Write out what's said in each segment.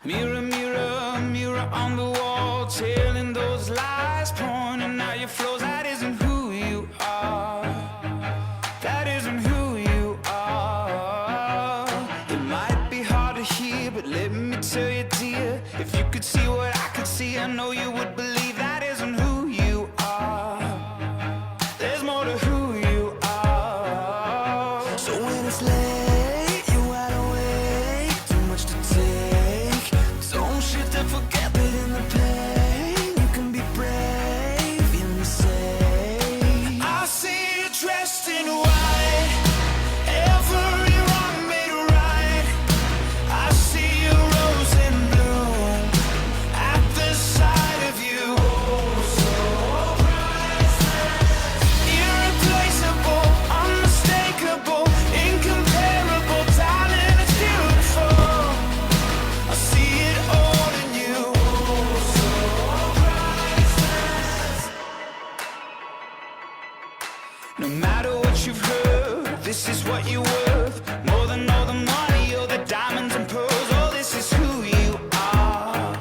Mirror, mirror, mirror on the wall, telling those lies, pointing out your flaws. That isn't who you are. That isn't who you are. It might be hard to hear, but let me tell you, dear, if you could see what I could see, I know you would believe that isn't who you are. There's more to who you are. So when it's late, you're wide awake, too much to take. Don't shift and forget that in the pain, you can be brave, hear me say. I see you dressed in white, every wrong made right. I see you rose and bloom at the sight of you. So priceless, irreplaceable, unmistakable, incomparable, darling, it's beautiful. I see it all in you. So priceless. No matter what you've heard, this is what you're worth. More than all the money or the diamonds and pearls. Oh, this is who you are.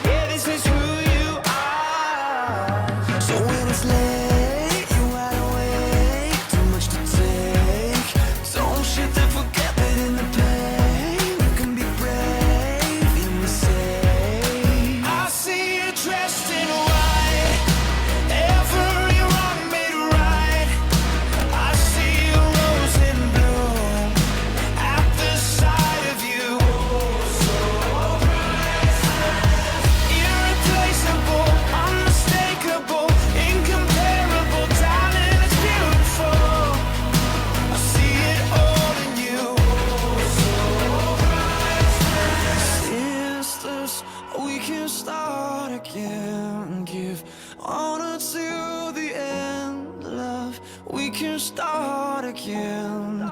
Yeah, this is who you are. So when it's late, you're wide awake, too much to take. Don't shift and forget that in the pain, you can be brave, hear me say. I see you dressed in white, every wrong made right. I see you rose and bloom at the sight of you. So priceless, irreplaceable, unmistakable, incomparable, darling, it's beautiful. I see it all in you. So priceless. Sisters, we can start again. Give honor to the end, love. We can start again.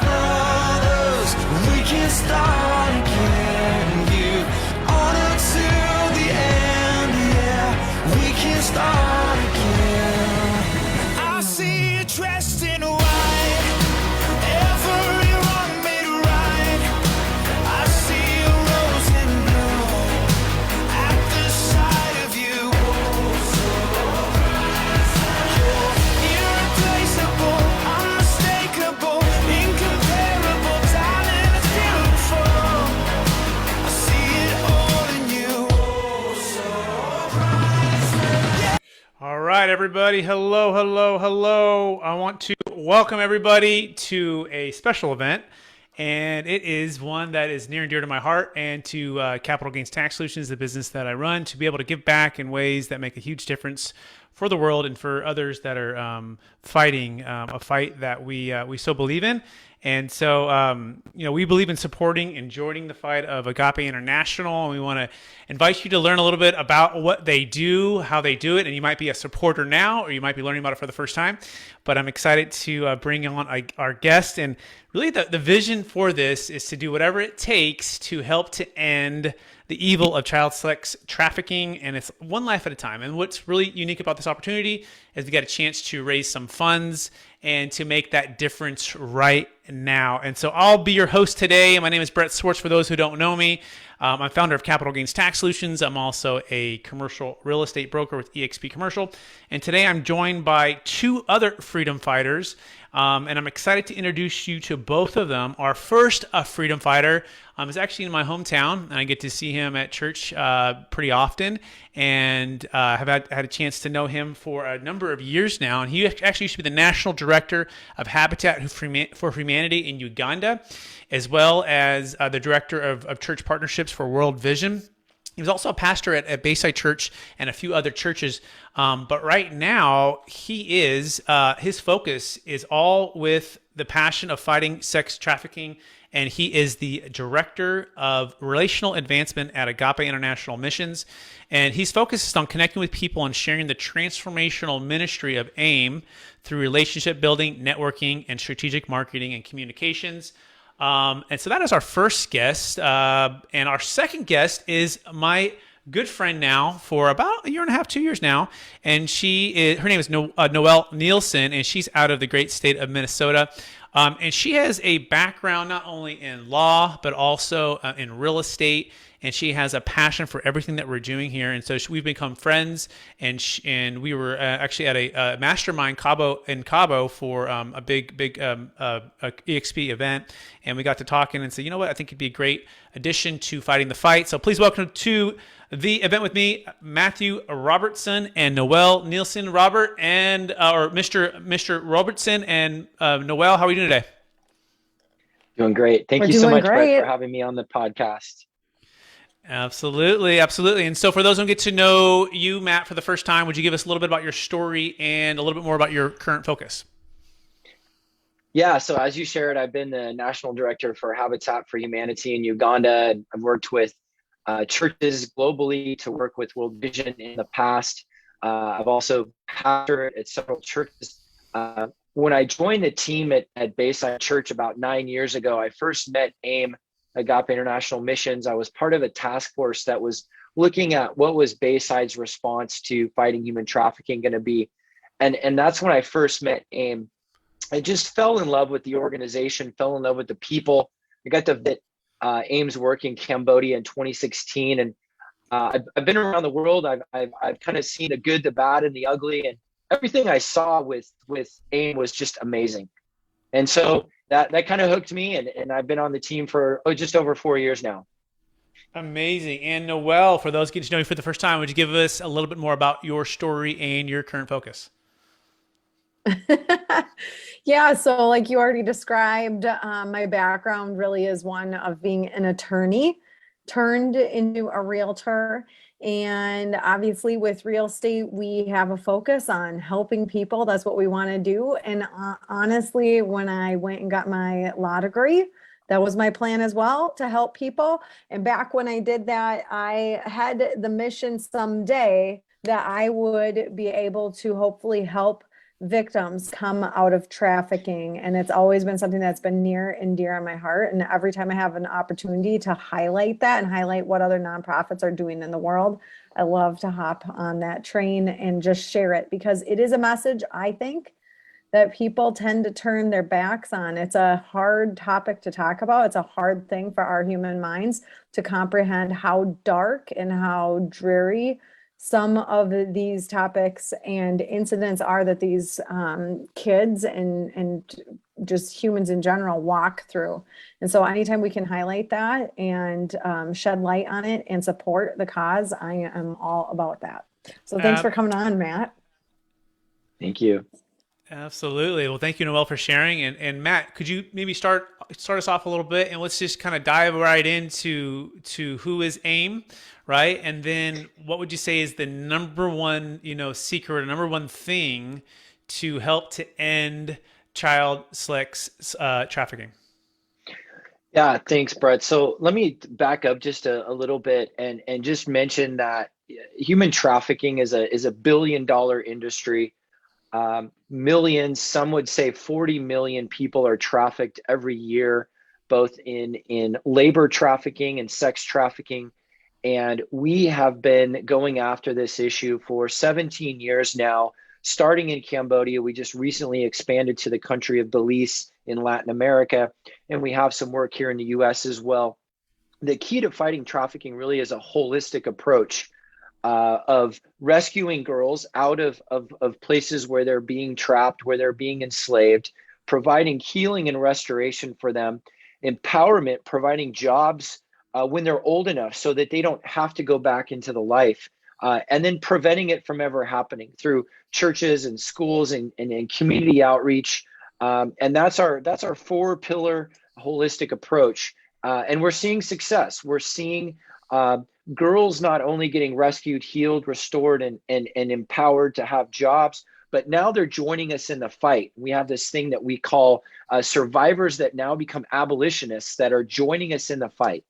Brothers, we can start again. Give honor to the end, yeah. We can start again. I see you dressed in white, every wrong made right. I see you rose and bloom at the sight of you. So irreplaceable, unmistakable, incomparable, darling, it's beautiful. I see it all in you. So priceless. All right, everybody. Hello, hello, hello. I want to welcome everybody to a special event, and it is one that is near and dear to my heart and to Capital Gains Tax Solutions, the business that I run, to be able to give back in ways that make a huge difference for the world and for others that are fighting a fight that we so believe in. And so, we believe in supporting and joining the fight of Agape International, and we want to invite you to learn a little bit about what they do, how they do it, and you might be a supporter now, or you might be learning about it for the first time. But I'm excited to bring on our guest, and really the vision for this is to do whatever it takes to help to end the evil of child sex trafficking, and it's one life at a time. And what's really unique about this opportunity is we got a chance to raise some funds and to make that difference right now. And so I'll be your host today. My name is Brett Swarts, for those who don't know me. I'm founder of Capital Gains Tax Solutions. I'm also a commercial real estate broker with eXp Commercial. And today I'm joined by two other freedom fighters. And I'm excited to introduce you to both of them. Our first freedom fighter is actually in my hometown, and I get to see him at church pretty often, and have had a chance to know him for a number of years now. And he actually used to be the National Director of Habitat for Humanity in Uganda, as well as the Director of Church Partnerships for World Vision. He was also a pastor at Bayside Church and a few other churches. But right now, his focus is all with the passion of fighting sex trafficking. And he is the Director of Relational Advancement at Agape International Missions. And he's focused on connecting with people and sharing the transformational ministry of AIM through relationship building, networking, and strategic marketing and communications. And so that is our first guest. And our second guest is my good friend now for about a year and a half, 2 years now. And her name is Noel Nielsen, and she's out of the great state of Minnesota. And she has a background not only in law, but also in real estate. And she has a passion for everything that we're doing here. And so we've become friends. And we were actually at a mastermind in Cabo for a big EXP event. And we got to talking and said, you know what, I think it'd be a great addition to Fighting the Fight. So please welcome to the event with me, Matthew Robertson and Noel Nielsen. Robert and or Mr. Robertson and Noel, how are you doing today? Doing great. Thank We're you so doing much, Brett, great. for having me on the podcast. Absolutely, absolutely. And so for those who don't get to know you, Matt, for the first time, would you give us a little bit about your story and a little bit more about your current focus? Yeah, so as you shared, I've been the national director for Habitat for Humanity in Uganda. I've worked with churches globally to work with World Vision in the past. I've also pastored at several churches. When I joined the team at Bayside Church about 9 years ago, I first met AIM, Agape International Missions. I was part of a task force that was looking at what was Bayside's response to fighting human trafficking going to be. And that's when I first met AIM. I just fell in love with the organization, fell in love with the people. I got to visit AIM's work in Cambodia in 2016. And I've been around the world. I've kind of seen the good, the bad, and the ugly. And everything I saw with AIM was just amazing. And so that kind of hooked me. And I've been on the team for just over 4 years now. Amazing. And Noel, for those getting to know you for the first time, would you give us a little bit more about your story and your current focus? Yeah, so like you already described, my background really is one of being an attorney turned into a realtor. And obviously, with real estate, we have a focus on helping people. That's what we want to do. And honestly, when I went and got my law degree, that was my plan as well, to help people. And back when I did that, I had the mission someday that I would be able to hopefully help victims come out of trafficking. And it's always been something that's been near and dear on my heart. And every time I have an opportunity to highlight that and highlight what other nonprofits are doing in the world, I love to hop on that train and just share it, because it is a message, I think, that people tend to turn their backs on. It's a hard topic to talk about. It's a hard thing for our human minds to comprehend how dark and how dreary some of these topics and incidents are that these kids and just humans in general walk through. And so anytime we can highlight that and shed light on it and support the cause, I am all about that. So thanks for coming on, Matt. Thank you. Absolutely. Well, thank you, Noel, for sharing. And Matt, could you maybe start us off a little bit, and let's just kind of dive right into who is AIM, right? And then what would you say is the number one, secret, or number one thing to help to end child sex trafficking? Yeah, thanks, Brett. So let me back up just a little bit and just mention that human trafficking is a billion-dollar industry. Millions, some would say 40 million people are trafficked every year, both in labor trafficking and sex trafficking. And we have been going after this issue for 17 years now, starting in Cambodia. We just recently expanded to the country of Belize in Latin America, and we have some work here in the US as well. The key to fighting trafficking really is a holistic approach of rescuing girls out of places where they're being trapped, where they're being enslaved, providing healing and restoration for them, empowerment, providing jobs when they're old enough so that they don't have to go back into the life, and then preventing it from ever happening through churches and schools and community outreach. And that's our 4-pillar holistic approach. And we're seeing success. We're seeing girls not only getting rescued, healed, restored, and empowered to have jobs, but now they're joining us in the fight. We have this thing that we call survivors that now become abolitionists that are joining us in the fight.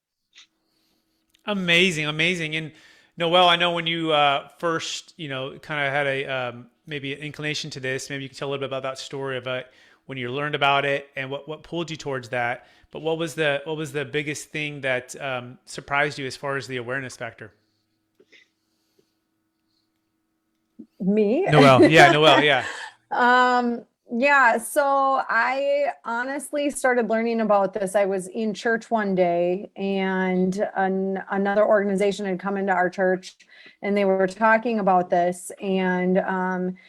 Amazing, amazing. And Noel, I know when you first, kind of had a maybe an inclination to this, maybe you can tell a little bit about that story about when you learned about it and what pulled you towards that. But what was the biggest thing that surprised you as far as the awareness factor? Me? Noel, yeah, Noel, yeah. Yeah, so I honestly started learning about this. I was in church one day, and another organization had come into our church, and they were talking about this. And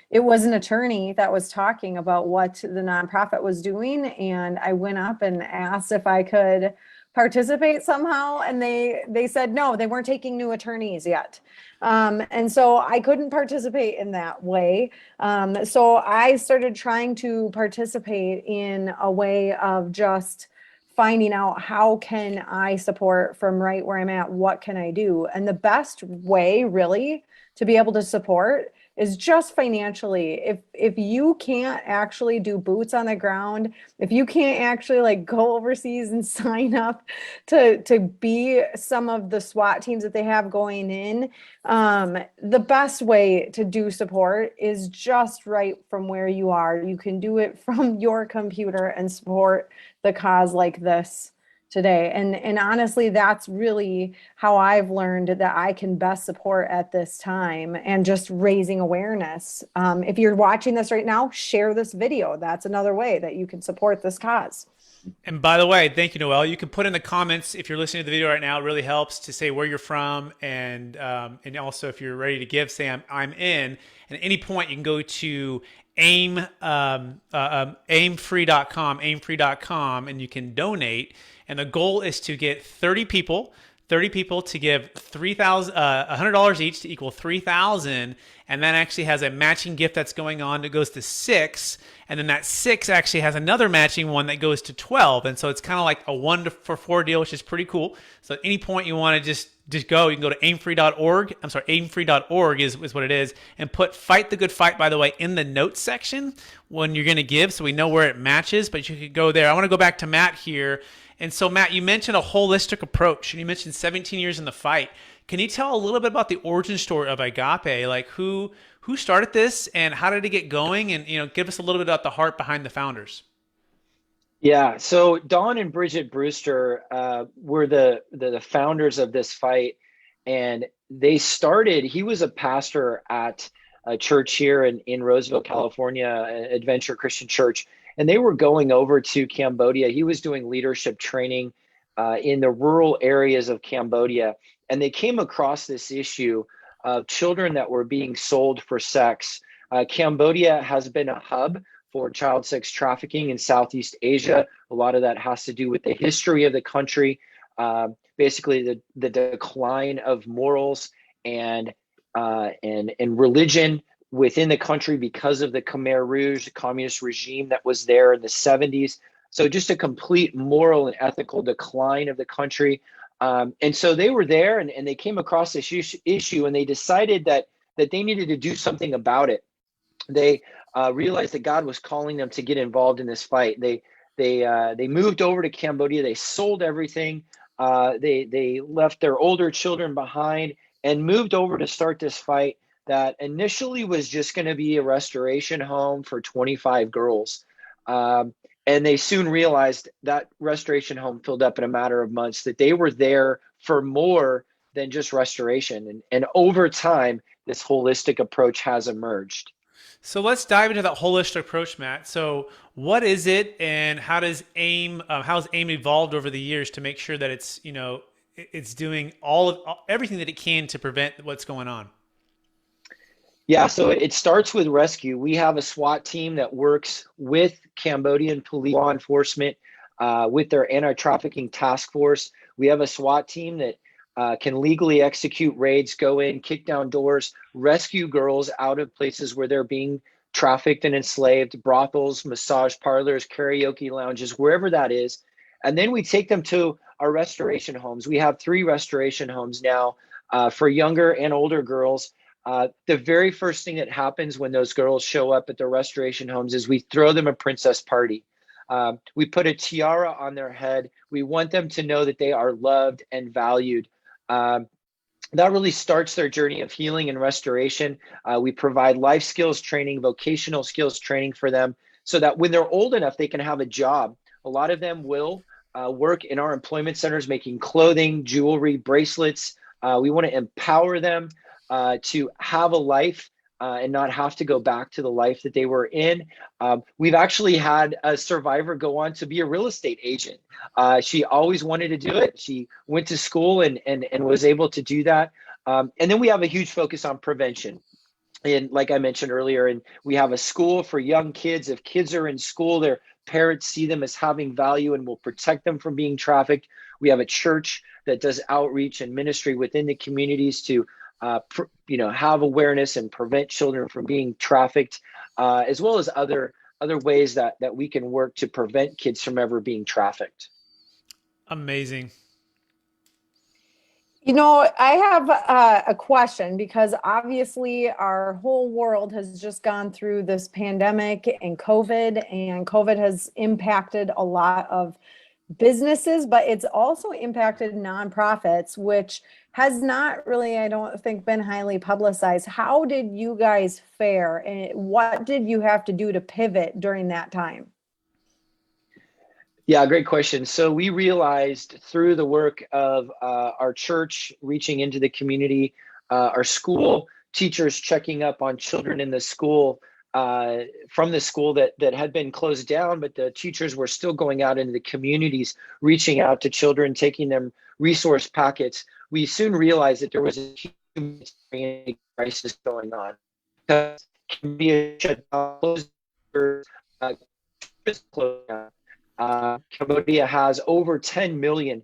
it was an attorney that was talking about what the nonprofit was doing. And I went up and asked if I could participate somehow, and they said no, they weren't taking new attorneys yet. And so I couldn't participate in that way. So I started trying to participate in a way of just finding out how can I support from right where I'm at, what can I do? And the best way really to be able to support is just financially. If you can't actually do boots on the ground, if you can't actually like go overseas and sign up to be some of the SWAT teams that they have going in, the best way to do support is just right from where you are. You can do it from your computer and support the cause like this today. And honestly, that's really how I've learned that I can best support at this time, and just raising awareness. If you're watching this right now, share this video. That's another way that you can support this cause. And by the way, thank you, Noel. You can put in the comments if you're listening to the video right now. It really helps to say where you're from, and also if you're ready to give, say I'm in. And at any point, you can go to aimfree.com, and you can donate. And the goal is to get 30 people to give $100 each to equal 3,000, and that actually has a matching gift that's going on that goes to 6, and then that 6 actually has another matching one that goes to 12, and so it's kind of like a 1-for-4 deal, which is pretty cool. So at any point you want to just go, you can go to aimfree.org. I'm sorry, aimfree.org is what it is, and put "Fight the Good Fight," by the way, in the notes section when you're going to give, so we know where it matches. But you could go there. I want to go back to Matt here. And so, Matt, you mentioned a holistic approach, and you mentioned 17 years in the fight. Can you tell a little bit about the origin story of Agape? Like who started this, and how did it get going? And give us a little bit about the heart behind the founders. Yeah, so Don and Bridget Brewster were the founders of this fight, and they started. He was a pastor at a church here in Roseville, California, Adventure Christian Church, and they were going over to Cambodia. He was doing leadership training in the rural areas of Cambodia, and they came across this issue of children that were being sold for sex. Cambodia has been a hub for child sex trafficking in Southeast Asia. A lot of that has to do with the history of the country, basically the decline of morals and religion within the country because of the Khmer Rouge, the communist regime that was there in the 70s. So just a complete moral and ethical decline of the country. And so they were there, and they came across this issue, and they decided that they needed to do something about it. They realized that God was calling them to get involved in this fight. They moved over to Cambodia. They sold everything. They left their older children behind and moved over to start this fight that initially was just going to be a restoration home for 25 girls. And they soon realized that restoration home filled up in a matter of months, that they were there for more than just restoration. And over time, this holistic approach has emerged. So let's dive into that holistic approach, Matt. So what is it, and how does how's AIM evolved over the years to make sure that it's doing everything that it can to prevent what's going on? Yeah, so it starts with rescue. We have a SWAT team that works with Cambodian police law enforcement, with their anti-trafficking task force. We have a SWAT team that can legally execute raids, go in, kick down doors, rescue girls out of places where they're being trafficked and enslaved, brothels, massage parlors, karaoke lounges, wherever that is. And then we take them to our restoration homes. We have 3 restoration homes now for younger and older girls. The very first thing that happens when those girls show up at the restoration homes is we throw them a princess party. We put a tiara on their head. We want them to know that they are loved and valued. That really starts their journey of healing and restoration. We provide life skills training, vocational skills training for them, so that when they're old enough, they can have a job. A lot of them will work in our employment centers making clothing, jewelry, bracelets. We want to empower them to have a life and not have to go back to the life that they were in. We've actually had a survivor go on to be a real estate agent. She always wanted to do it. She went to school and was able to do that. And then we have a huge focus on prevention. And like I mentioned earlier, and we have a school for young kids. If kids are in school, their parents see them as having value and will protect them from being trafficked. We have a church that does outreach and ministry within the communities to have awareness and prevent children from being trafficked, as well as other ways that we can work to prevent kids from ever being trafficked. Amazing. I have a question, because obviously our whole world has just gone through this pandemic and COVID has impacted a lot of businesses, but it's also impacted nonprofits, which has not really, I don't think, been highly publicized. How did you guys fare, and what did you have to do to pivot during that time? Yeah, great question. So we realized through the work of our church reaching into the community, our school teachers checking up on children in the school, from the school that had been closed down, but the teachers were still going out into the communities, reaching out to children, taking them resource packets. We soon realized that there was a humanitarian crisis going on. Because Cambodia shut down, closed down. Cambodia has over 10 million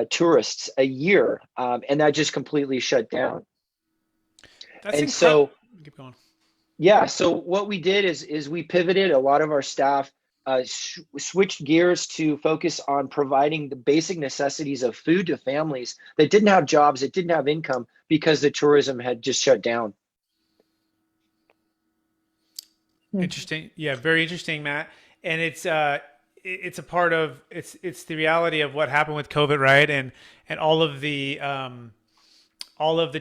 tourists a year, and that just completely shut down. That's and incredible. so, Keep going. yeah. So what we did is we pivoted. A lot of our staff switched gears to focus on providing the basic necessities of food to families that didn't have jobs, that didn't have income, because the tourism had just shut down. Interesting. Yeah, very interesting, Matt. And it's a part of it's the reality of what happened with COVID, right? And all of the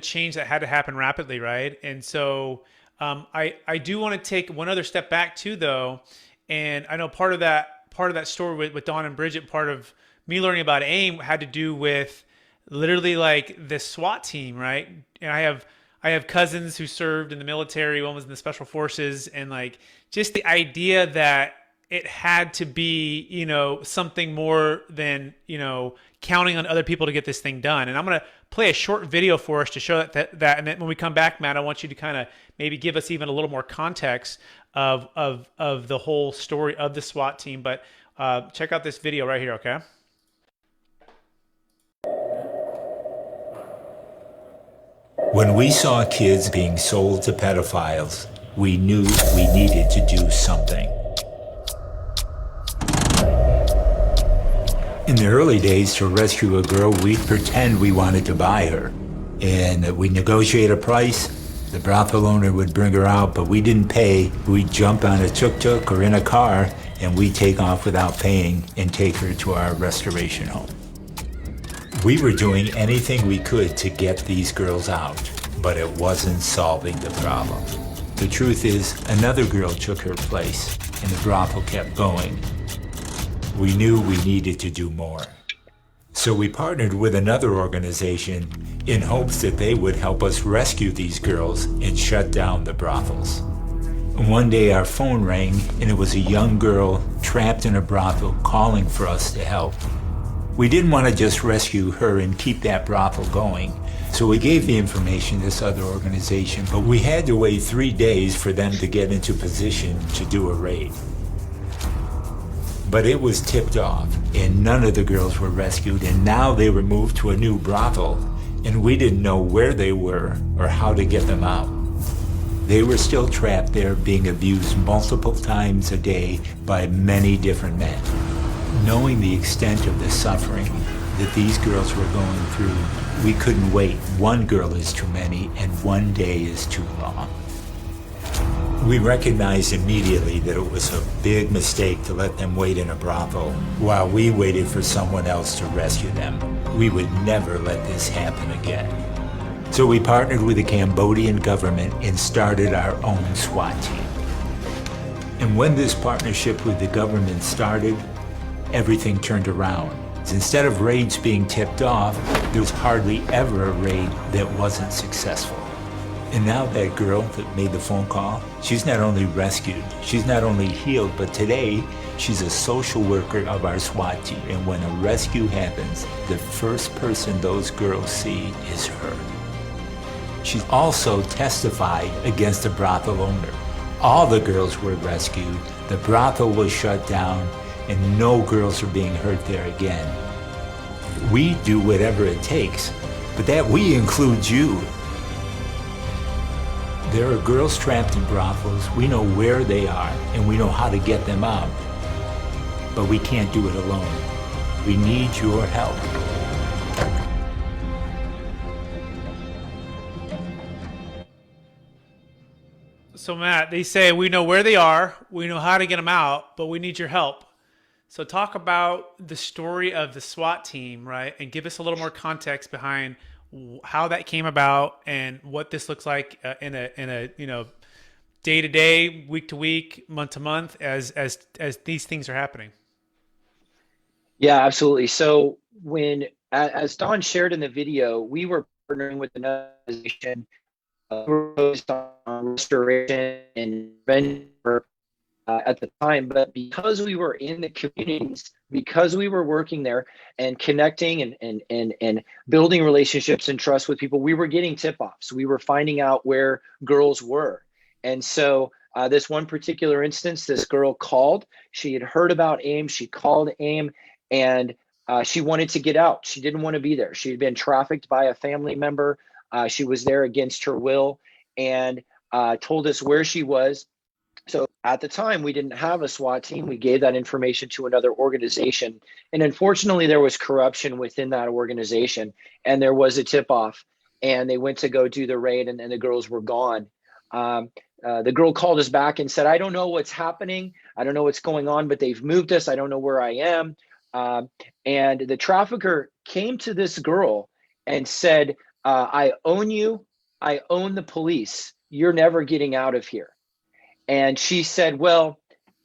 change that had to happen rapidly, right? And so I do want to take one other step back too, though. And I know part of that story with Dawn and Bridget, part of me learning about AIM had to do with literally like the SWAT team, right? And I have cousins who served in the military. One was in the special forces, and like just the idea that it had to be, something more than, counting on other people to get this thing done. And I'm going to play a short video for us to show that. And then when we come back, Matt, I want you to kind of maybe give us even a little more context of the whole story of the SWAT team. But check out this video right here, okay? When we saw kids being sold to pedophiles, we knew we needed to do something. In the early days, to rescue a girl, we'd pretend we wanted to buy her. And we'd negotiate a price. The brothel owner would bring her out, but we didn't pay. We'd jump on a tuk-tuk or in a car, and we'd take off without paying and take her to our restoration home. We were doing anything we could to get these girls out, but it wasn't solving the problem. The truth is, another girl took her place, and the brothel kept going. We knew we needed to do more. So we partnered with another organization in hopes that they would help us rescue these girls and shut down the brothels. And one day our phone rang, and it was a young girl trapped in a brothel calling for us to help. We didn't want to just rescue her and keep that brothel going, so we gave the information to this other organization, but we had to wait 3 days for them to get into position to do a raid. But it was tipped off, and none of the girls were rescued, and now they were moved to a new brothel, and we didn't know where they were or how to get them out. They were still trapped there, being abused multiple times a day by many different men. Knowing the extent of the suffering that these girls were going through, we couldn't wait. One girl is too many, and 1 day is too long. We recognized immediately that it was a big mistake to let them wait in a brothel while we waited for someone else to rescue them. We would never let this happen again. So we partnered with the Cambodian government and started our own SWAT team. And when this partnership with the government started, everything turned around. Instead of raids being tipped off, there was hardly ever a raid that wasn't successful. And now that girl that made the phone call, she's not only rescued, she's not only healed, but today she's a social worker of our SWAT team. And when a rescue happens, the first person those girls see is her. She's also testified against the brothel owner. All the girls were rescued, the brothel was shut down, and no girls are being hurt there again. We do whatever it takes, but that we includes you. There are girls trapped in brothels. We know where they are, and we know how to get them out. But we can't do it alone. We need your help. So Matt, they say we know where they are, we know how to get them out, but we need your help. So talk about the story of the SWAT team, right? And give us a little more context behind how that came about and what this looks like in a day to day, week to week, month to month as these things are happening. Yeah, absolutely. So as Don shared in the video, we were partnering with another organization focused on restoration and prevention at the time, but because we were in the communities, because we were working there and connecting and building relationships and trust with people, we were getting tip-offs. We were finding out where girls were. And so this one particular instance, this girl called. She had heard about AIM. She called AIM, and she wanted to get out. She didn't want to be there. She had been trafficked by a family member. She was there against her will, and told us where she was. So at the time, we didn't have a SWAT team. We gave that information to another organization. And unfortunately, there was corruption within that organization. And there was a tip-off. And they went to go do the raid, and the girls were gone. The girl called us back and said, I don't know what's happening. I don't know what's going on, but they've moved us. I don't know where I am. And the trafficker came to this girl and said, I own you. I own the police. You're never getting out of here. And she said, well,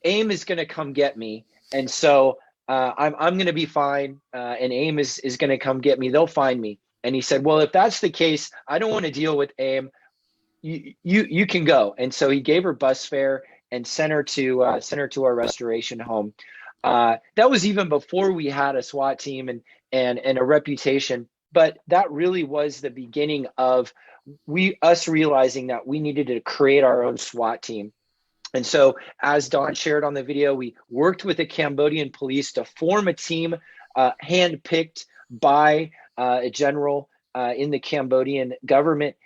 AIM is going to come get me. And so I'm going to be fine. And AIM is going to come get me. They'll find me. And he said, well, if that's the case, I don't want to deal with AIM. You can go. And so he gave her bus fare and sent her to our restoration home. That was even before we had a SWAT team and a reputation. But that really was the beginning of us realizing that we needed to create our own SWAT team. And so, as Don shared on the video, we worked with the Cambodian police to form a team handpicked by a general in the Cambodian government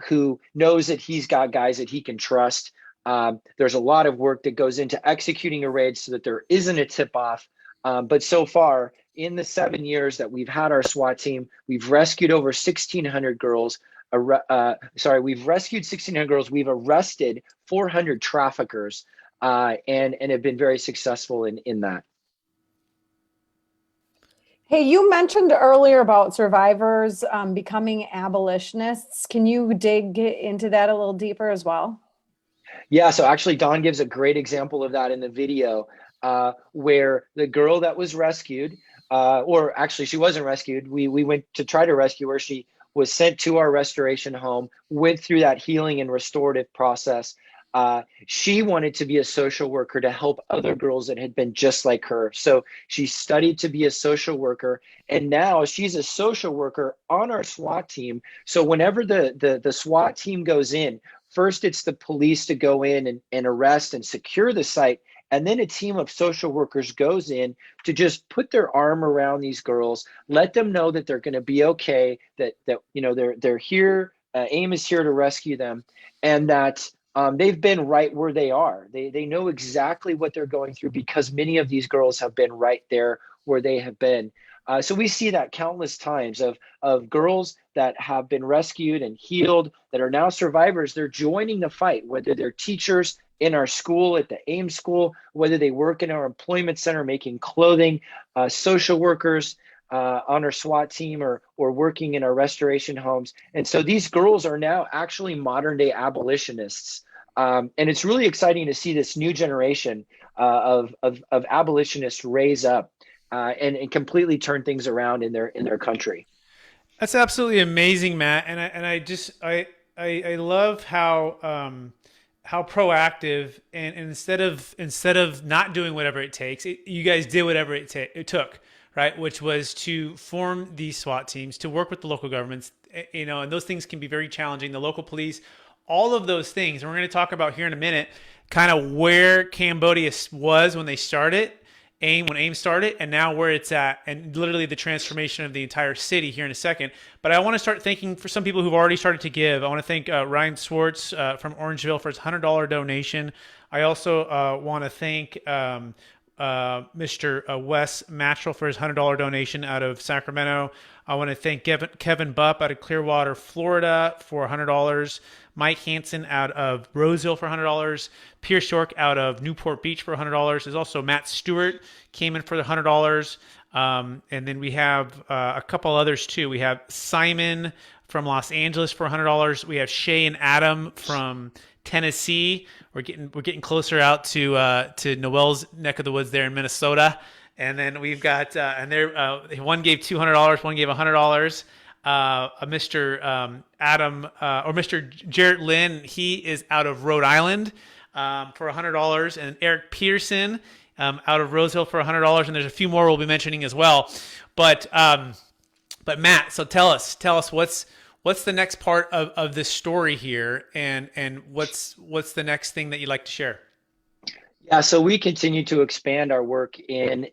who knows that he's got guys that he can trust. There's a lot of work that goes into executing a raid so that there isn't a tip-off. But so far, in the 7 years that we've had our SWAT team, we've rescued over 1,600 girls. We've rescued 1,600 girls. We've arrested 400 traffickers and have been very successful in that. Hey, you mentioned earlier about survivors becoming abolitionists. Can you dig into that a little deeper as well? Yeah, so actually Don gives a great example of that in the video where the girl that was rescued, or actually she wasn't rescued. We went to try to rescue her. She was sent to our restoration home, went through that healing and restorative process. She wanted to be a social worker to help other girls that had been just like her. So she studied to be a social worker, and now she's a social worker on our SWAT team. So whenever the SWAT team goes in, first it's the police to go in and arrest and secure the site. And then a team of social workers goes in to just put their arm around these girls, let them know that they're going to be okay, that they're here. AIM is here to rescue them, and that they've been right where they are. They know exactly what they're going through because many of these girls have been right there where they have been. So we see that countless times of girls that have been rescued and healed that are now survivors. They're joining the fight, whether they're teachers in our school, at the AIM school, whether they work in our employment center making clothing, social workers on our SWAT team, or working in our restoration homes. And so these girls are now actually modern day abolitionists. And it's really exciting to see this new generation of abolitionists raise up and completely turn things around in their country. That's absolutely amazing, Matt. And I love how proactive and instead of not doing whatever it takes, you guys did whatever it took, right? Which was to form these SWAT teams, to work with the local governments, and those things can be very challenging. The local police, all of those things, and we're going to talk about here in a minute, kind of where Cambodia was when they started, when AIM started, and now where it's at, and literally the transformation of the entire city here in a second. But I want to start thanking for some people who've already started to give. I want to thank Ryan Swarts from Orangeville for his $100 donation. I also want to thank Mr. Wes Matchell for his $100 donation out of Sacramento. I want to thank Kevin Bupp out of Clearwater, Florida for $100. Mike Hansen out of Roseville for $100. Pierce York out of Newport Beach for $100. There's also Matt Stewart came in for the $100. And then we have a couple others too. We have Simon from Los Angeles for $100. We have Shay and Adam from Tennessee. We're getting closer out to Noel's neck of the woods there in Minnesota. And then we've got one gave $200, one gave $100. Mr. Adam or Mr. Jarrett Lynn, he is out of Rhode Island for $100, and Eric Pearson out of Roseville for $100, and there's a few more we'll be mentioning as well. But Matt, so tell us what's the next part of this story here, and what's the next thing that you'd like to share? Yeah, so we continue to expand our work in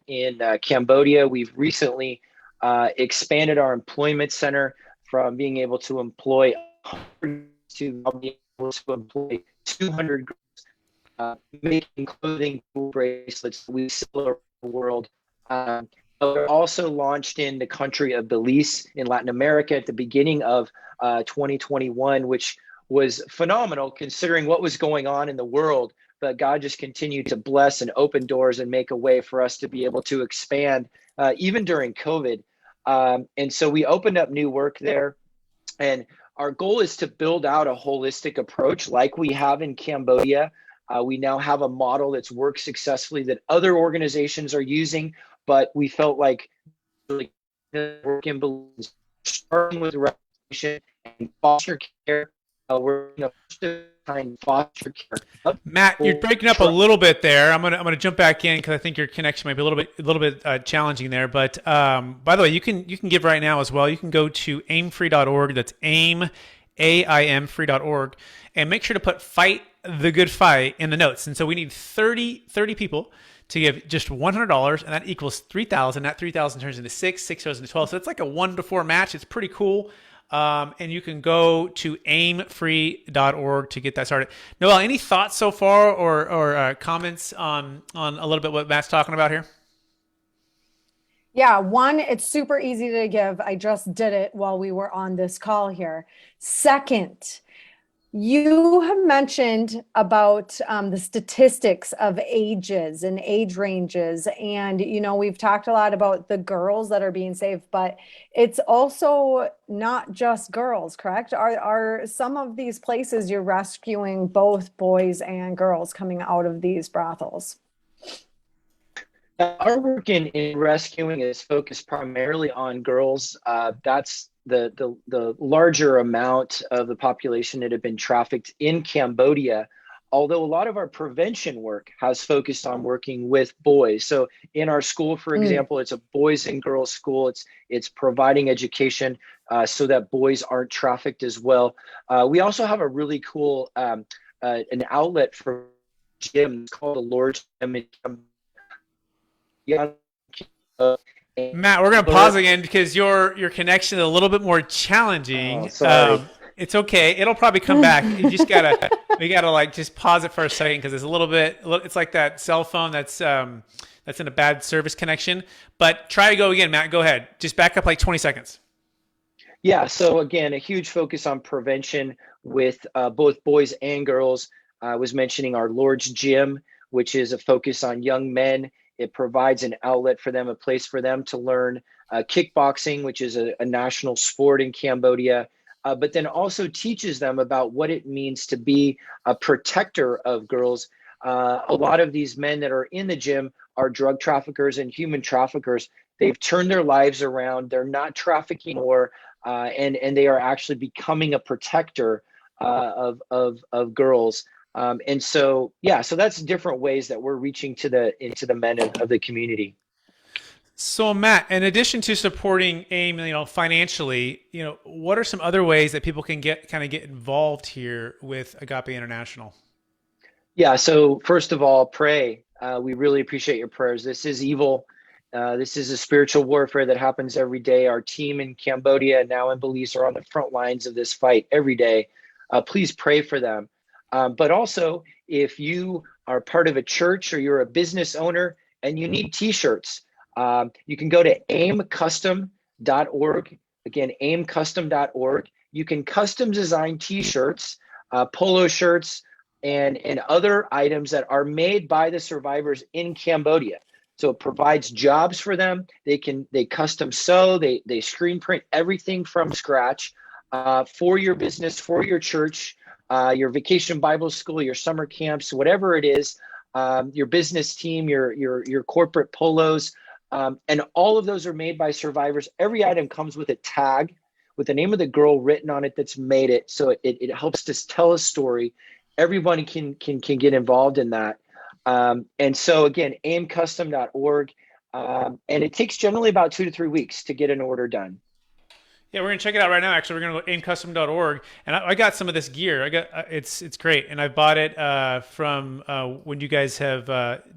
Cambodia. We've recently expanded our employment center from being able to employ 100 to being able to employ 200 girls, making clothing, jewel bracelets we sell around the world. We're also launched in the country of Belize in Latin America at the beginning of 2021, which was phenomenal considering what was going on in the world. But God just continued to bless and open doors and make a way for us to be able to expand even during COVID. And so we opened up new work there. And our goal is to build out a holistic approach like we have in Cambodia. We now have a model that's worked successfully that other organizations are using, but we felt like really working starting with restoration and foster care. We're foster care. Matt, you're breaking up a little bit there. I'm gonna jump back in because I think your connection might be a little bit challenging there. But by the way, you can give right now as well. You can go to aimfree.org. That's aimfree.org, and make sure to put "Fight the Good Fight" in the notes. And so we need 30 people to give just $100, and that equals 3,000. That 3,000 turns into 6 turns into 12. So it's like a 1-to-4 match. It's pretty cool. And you can go to aimfree.org to get that started. Noel, any thoughts so far or comments on a little bit what Matt's talking about here? Yeah, one, it's super easy to give. I just did it while we were on this call here. Second, you have mentioned about the statistics of ages and age ranges. And, we've talked a lot about the girls that are being saved, but it's also not just girls, correct? Are some of these places you're rescuing both boys and girls coming out of these brothels? Our work in rescuing is focused primarily on girls. That's the larger amount of the population that have been trafficked in Cambodia, although a lot of our prevention work has focused on working with boys. So in our school, for example, it's a boys and girls school. It's providing education so that boys aren't trafficked as well. We also have a really cool an outlet for gyms called the Lord's Gym in Cambodia. Matt, we're going to pause again because your connection is a little bit more challenging. Oh, sorry. It's okay. It'll probably come back. You just we gotta like just pause it for a second because it's a little bit. It's like that cell phone that's in a bad service connection. But try to go again, Matt. Go ahead. Just back up like 20 seconds. Yeah. So again, a huge focus on prevention with both boys and girls. I was mentioning our Lord's Gym, which is a focus on young men. It provides an outlet for them, a place for them to learn kickboxing, which is a national sport in Cambodia, but then also teaches them about what it means to be a protector of girls. A lot of these men that are in the gym are drug traffickers and human traffickers. They've turned their lives around. They're not trafficking anymore, and they are actually becoming a protector of girls. And so, yeah, so that's different ways that we're reaching into the men of the community. So Matt, in addition to supporting AIM, financially, what are some other ways that people can get involved here with Agape International? Yeah. So first of all, pray. We really appreciate your prayers. This is evil. This is a spiritual warfare that happens every day. Our team in Cambodia and now in Belize are on the front lines of this fight every day. Please pray for them. But also, if you are part of a church or you're a business owner and you need t-shirts, you can go to aimcustom.org. Again, aimcustom.org. You can custom design t-shirts, polo shirts, and other items that are made by the survivors in Cambodia. So it provides jobs for them. They custom sew, they screen print everything from scratch for your business, for your church, your vacation Bible school, your summer camps, whatever it is, your business team, your corporate polos. And all of those are made by survivors. Every item comes with a tag with the name of the girl written on it that's made it. So it helps to tell a story. Everybody can get involved in that. And so again, aimcustom.org. And it takes generally about 2 to 3 weeks to get an order done. Yeah, we're gonna check it out right now. Actually, we're gonna go aimcustom.org, and I got some of this gear. It's great, and I bought it from when you guys have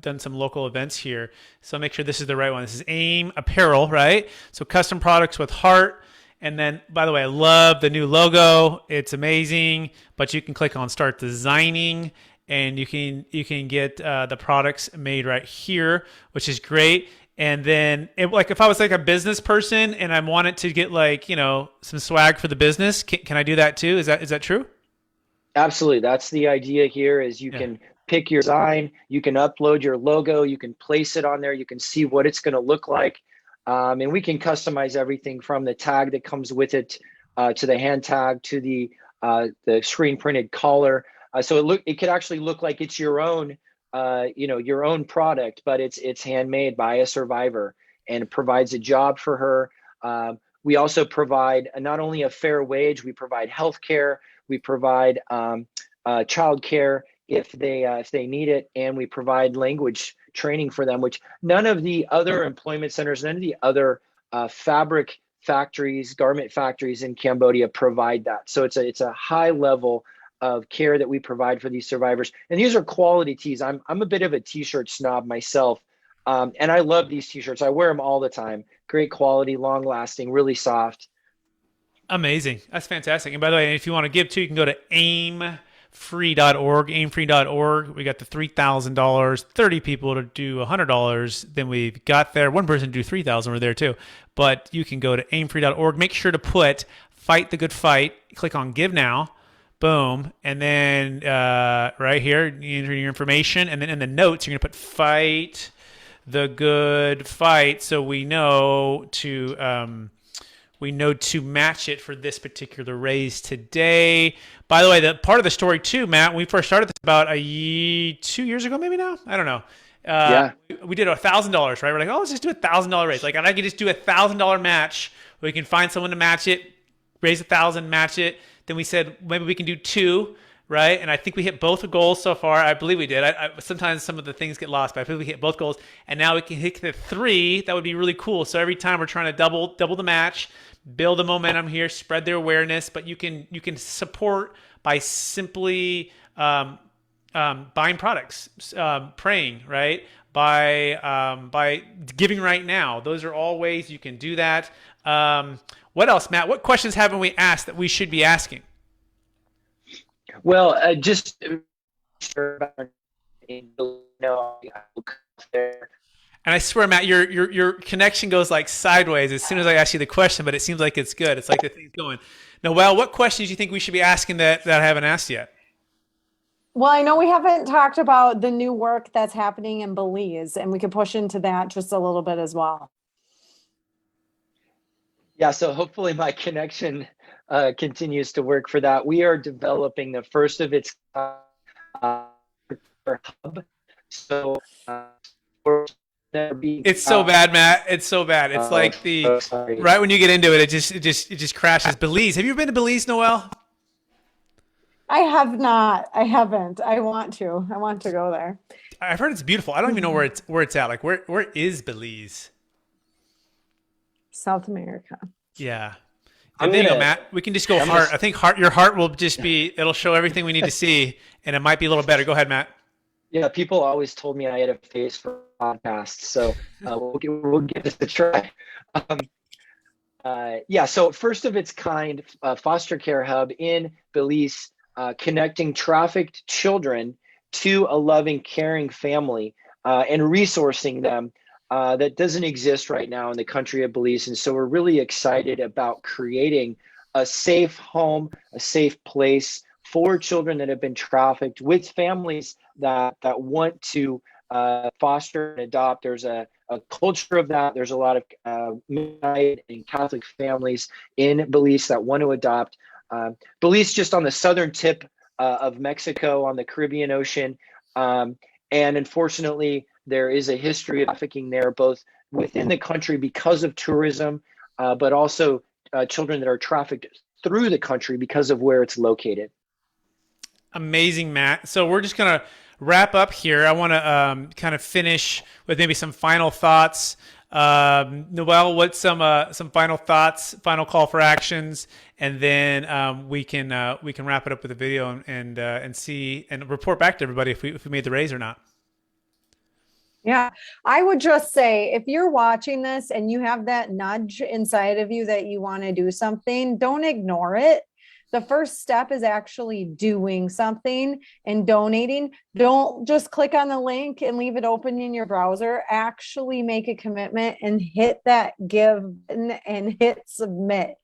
done some local events here. So make sure this is the right one. This is AIM Apparel, right? So custom products with heart. And then, by the way, I love the new logo. It's amazing. But you can click on Start Designing, and you can get the products made right here, which is great. And then, if I was like a business person and I wanted to get some swag for the business, can I do that too? Is that true? Absolutely. That's the idea here. Is you can pick your design, you can upload your logo, you can place it on there, you can see what it's going to look like. And we can customize everything from the tag that comes with it to the hand tag to the screen printed collar. So it could actually look like it's your own, your own product, but it's handmade by a survivor, and it provides a job for her. We also provide not only a fair wage, we provide health care, we provide child care if they need it, and we provide language training for them, which none of the other employment centers, none of the other fabric factories, garment factories in Cambodia provide that. So it's a high level of care that we provide for these survivors. And these are quality tees. I'm a bit of a t-shirt snob myself. And I love these t-shirts. I wear them all the time. Great quality, long lasting, really soft. Amazing. That's fantastic. And by the way, if you want to give too, you can go to aimfree.org, aimfree.org. We got the $3,000, 30 people to do $100. Then we've got there, one person to do 3,000. We're there too. But you can go to aimfree.org. Make sure to put Fight the Good Fight. Click on Give Now. Boom. And then right here, you enter your information. And then in the notes, you're going to put Fight the Good Fight. So we know to match it for this particular raise today. By the way, the part of the story too, Matt, when we first started this about 2 years ago, maybe now? I don't know. We did $1,000, right? We're like, let's just do $1,000 raise. And I could just do $1,000 match. We can find someone to match it, raise 1,000, match it. Then we said, maybe we can do 2, right? And I think we hit both goals so far. I believe we did. Sometimes some of the things get lost, but I think we hit both goals. And now we can hit the 3. That would be really cool. So every time we're trying to double the match, build the momentum here, spread their awareness. But you can support by simply buying products, praying, right? By giving right now. Those are all ways you can do that. What else, Matt? What questions haven't we asked that we should be asking? Well, just there. And I swear, Matt, your connection goes like sideways as soon as I ask you the question, but it seems like it's good. It's like the thing's going. Noel, what questions do you think we should be asking that I haven't asked yet? Well, I know we haven't talked about the new work that's happening in Belize, and we could push into that just a little bit as well. Yeah, so hopefully my connection continues to work for that. We are developing the first of its hub. So it's so bad, Matt. It's so bad. It's like right when you get into it, it just crashes. Belize. Have you ever been to Belize, Noel? I have not. I haven't. I want to. I want to go there. I've heard it's beautiful. I don't even know where it's at. Like where is Belize? South America. Yeah. And I'm there you go, gonna Matt. We can just go I'm gonna heart. I think your heart will just be, it'll show everything we need to see, and it might be a little better. Go ahead, Matt. Yeah, people always told me I had a face for podcasts, so we'll give this a try. Um, yeah, so first of its kind foster care hub in Belize, connecting trafficked children to a loving, caring family and resourcing them that doesn't exist right now in the country of Belize. And so we're really excited about creating a safe home, a safe place for children that have been trafficked with families that want to foster and adopt. There's a culture of that. There's a lot of Mennonite and Catholic families in Belize that want to adopt. Belize just on the southern tip of Mexico on the Caribbean Ocean. And unfortunately, there is a history of trafficking there, both within the country because of tourism, but also children that are trafficked through the country because of where it's located. Amazing, Matt. So we're just gonna wrap up here. I want to kind of finish with maybe some final thoughts. Noel, what's some final thoughts, final call for actions, and then we can wrap it up with a video and see and report back to everybody if we made the raise or not. Yeah, I would just say if you're watching this and you have that nudge inside of you that you want to do something, don't ignore it. The first step is actually doing something and donating. Don't just click on the link and leave it open in your browser. Actually make a commitment and hit that give and hit submit,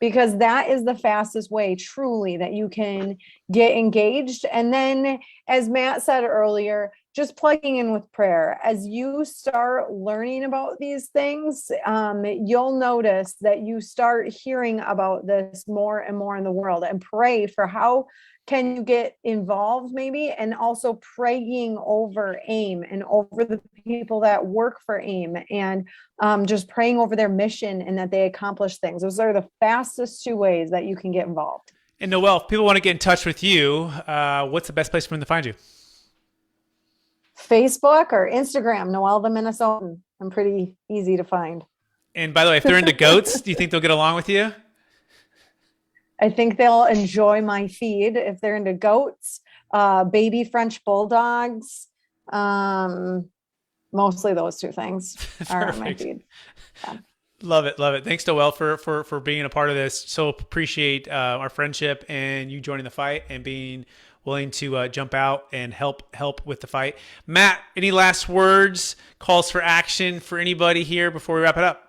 because that is the fastest way truly that you can get engaged. And then, as Matt said earlier, just plugging in with prayer. As you start learning about these things, you'll notice that you start hearing about this more and more in the world, and pray for how can you get involved maybe, and also praying over AIM and over the people that work for AIM, and just praying over their mission and that they accomplish things. Those are the fastest two ways that you can get involved. And Noel, if people want to get in touch with you, what's the best place for them to find you? Facebook or Instagram, Noel the Minnesotan. I'm pretty easy to find. And by the way, if they're into goats, do you think they'll get along with you? I think they'll enjoy my feed if they're into goats, baby French bulldogs. Mostly those two things are on my feed. Yeah. Love it, love it. Thanks, Noel, for being a part of this. So appreciate our friendship and you joining the fight and being willing to jump out and help with the fight. Matt, any last words, calls for action for anybody here before we wrap it up?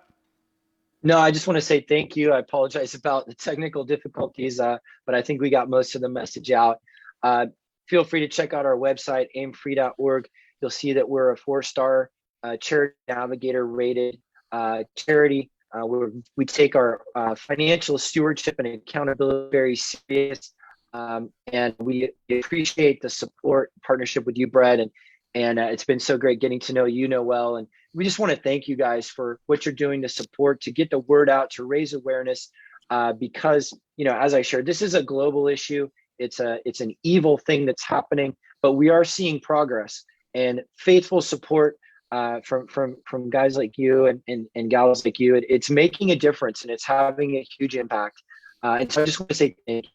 No, I just want to say thank you. I apologize about the technical difficulties, but I think we got most of the message out. Feel free to check out our website, aimfree.org. You'll see that we're a 4-star charity navigator rated charity. We take our financial stewardship and accountability very serious. And we appreciate the support partnership with you, Brett, and it's been so great getting to know you, Noel. And we just want to thank you guys for what you're doing to support, to get the word out, to raise awareness, because, you know, as I shared, this is a global issue. It's an evil thing that's happening, but we are seeing progress and faithful support from guys like you and gals like you. It's making a difference and it's having a huge impact. And so I just want to say thank you.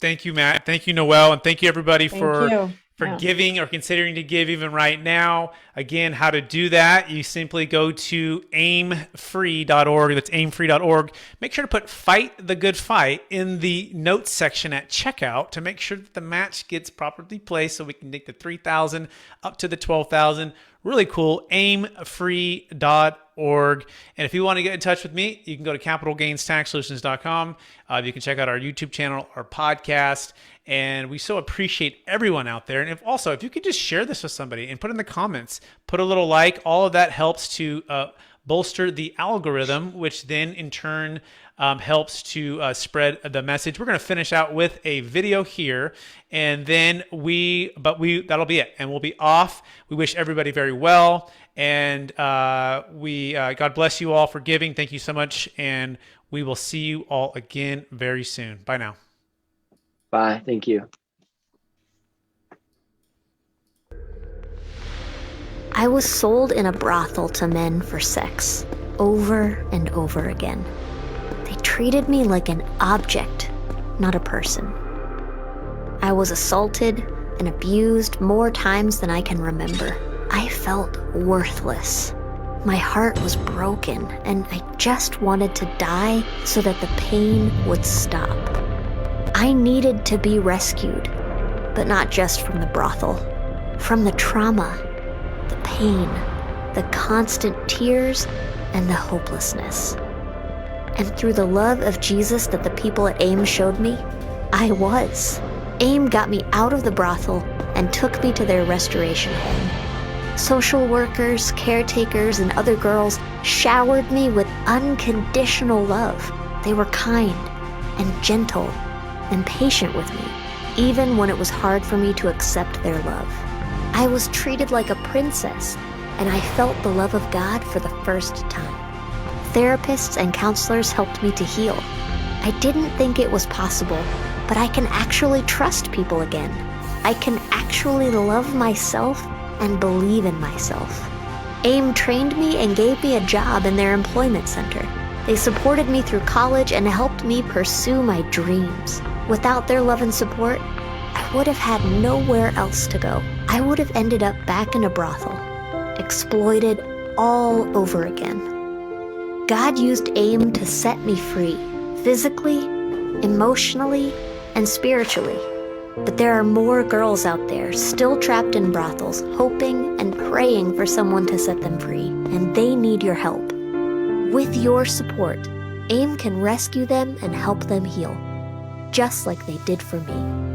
Thank you, Matt. Thank you, Noel. And thank you, everybody, for Yeah. giving or considering to give even right now. Again, how to do that, you simply go to aimfree.org. That's aimfree.org. Make sure to put Fight the Good Fight in the notes section at checkout to make sure that the match gets properly placed so we can take the 3,000 up to the 12,000. Really cool. aimfree.org. And if you want to get in touch with me, you can go to capitalgainstaxsolutions.com. You can check out our YouTube channel, our podcast, and we so appreciate everyone out there. And if you could just share this with somebody and put in the comments, put a little like, all of that helps to bolster the algorithm, which then in turn helps to spread the message. We're going to finish out with a video here, and then that'll be it, and we'll be off. We wish everybody very well, and God bless you all for giving. Thank you so much, and we will see you all again very soon. Bye now. Bye. Thank you. I was sold in a brothel to men for sex, over and over again. They treated me like an object, not a person. I was assaulted and abused more times than I can remember. I felt worthless. My heart was broken, and I just wanted to die so that the pain would stop. I needed to be rescued, but not just from the brothel, from the trauma, the pain, the constant tears, and the hopelessness. And through the love of Jesus that the people at AIM showed me, I was. AIM got me out of the brothel and took me to their restoration home. Social workers, caretakers, and other girls showered me with unconditional love. They were kind and gentle and patient with me, even when it was hard for me to accept their love. I was treated like a princess, and I felt the love of God for the first time. Therapists and counselors helped me to heal. I didn't think it was possible, but I can actually trust people again. I can actually love myself and believe in myself. AIM trained me and gave me a job in their employment center. They supported me through college and helped me pursue my dreams. Without their love and support, I would have had nowhere else to go. I would have ended up back in a brothel, exploited all over again. God used AIM to set me free, physically, emotionally, and spiritually. But there are more girls out there still trapped in brothels, hoping and praying for someone to set them free, and they need your help. With your support, AIM can rescue them and help them heal, just like they did for me.